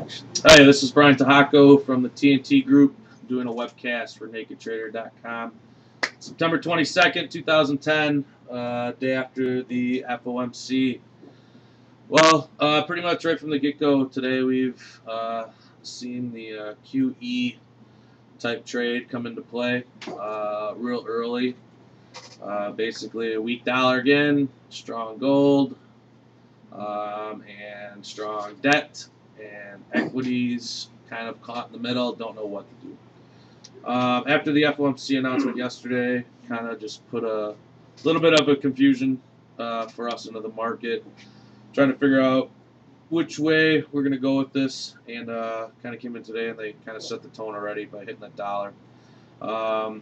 Hi, this is Brian Tehako from the TnT group doing a webcast for NakedTrader.com. September 22nd, 2010, day after the FOMC. Well, pretty much right from the get-go today we've seen the QE type trade come into play real early. Basically a weak dollar again, strong gold, and strong debt. And equities kind of caught in the middle, don't know what to do. After the FOMC announcement yesterday, kind of just put a little bit of a confusion for us into the market, trying to figure out which way we're going to go with this, and kind of came in today and they kind of set the tone already by hitting that dollar. The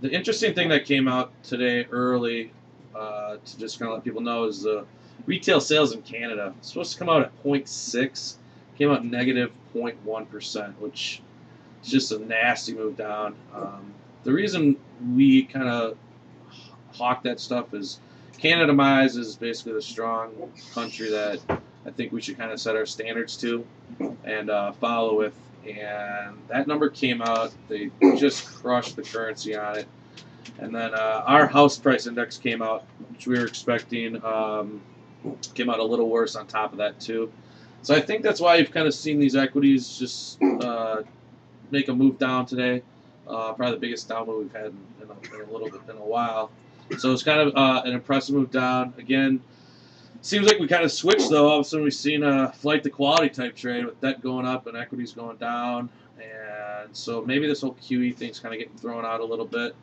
interesting thing that came out today early, to just kind of let people know, is the retail sales in Canada. It's supposed to come out at 0.6. Came out negative 0.1%, which is just a nasty move down. The reason we kind of hawk that stuff is Canada, in my eyes, is basically the strong country that I think we should kind of set our standards to and follow with. And that number came out. They just crushed the currency on it. And then our house price index came out, which we were expecting. Came out a little worse on top of that, too. So I think that's why you've kind of seen these equities just make a move down today. Probably the biggest down move we've had in a while. So it's kind of an impressive move down. Again, seems like we kind of switched, though. All of a sudden we've seen a flight to quality type trade with debt going up and equities going down. And so maybe this whole QE thing's kind of getting thrown out a little bit.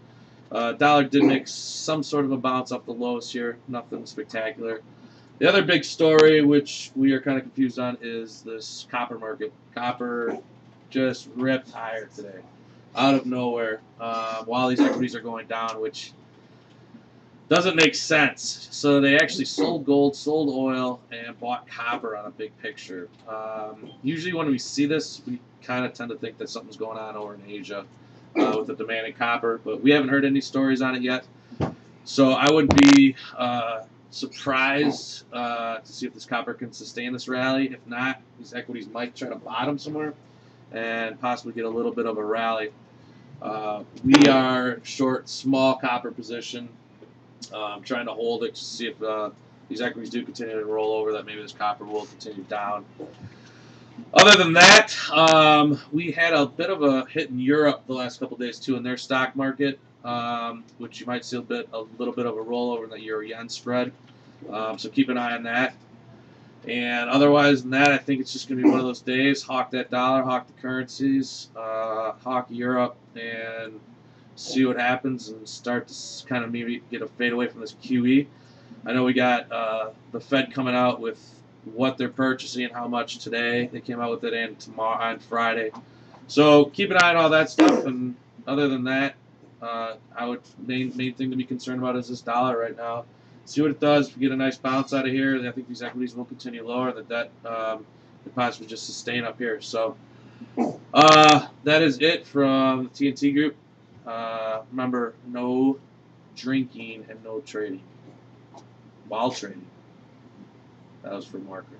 Dollar did make some sort of a bounce off the lows here. Nothing spectacular. The other big story, which we are kind of confused on, is this copper market. Copper just ripped higher today, out of nowhere, while these equities are going down, which doesn't make sense. So they actually sold gold, sold oil, and bought copper on a big picture. Usually when we see this, we kind of tend to think that something's going on over in Asia with the demand in copper, but we haven't heard any stories on it yet. So I would be surprised to see if this copper can sustain this rally. If not, these equities might try to bottom somewhere and possibly get a little bit of a rally. We are short small copper position, trying to hold it to see if these equities do continue to roll over, that maybe this copper will continue down. Other than that, we had a bit of a hit in Europe the last couple of days too in their stock market, which you might see a little bit of a rollover in the euro-yen spread. So keep an eye on that. And otherwise than that, I think it's just going to be one of those days. Hawk that dollar, hawk the currencies, hawk Europe, and see what happens and start to kind of maybe get a fade away from this QE. I know we got the Fed coming out with what they're purchasing and how much today. They came out with it and tomorrow on Friday. So keep an eye on all that stuff. And other than that, I would main thing to be concerned about is this dollar right now. See what it does. If we get a nice bounce out of here, I think these equities will continue lower. The debt could possibly just sustain up here. So that is it from the TnT group. Remember, no drinking and no trading while trading. That was for Margaret.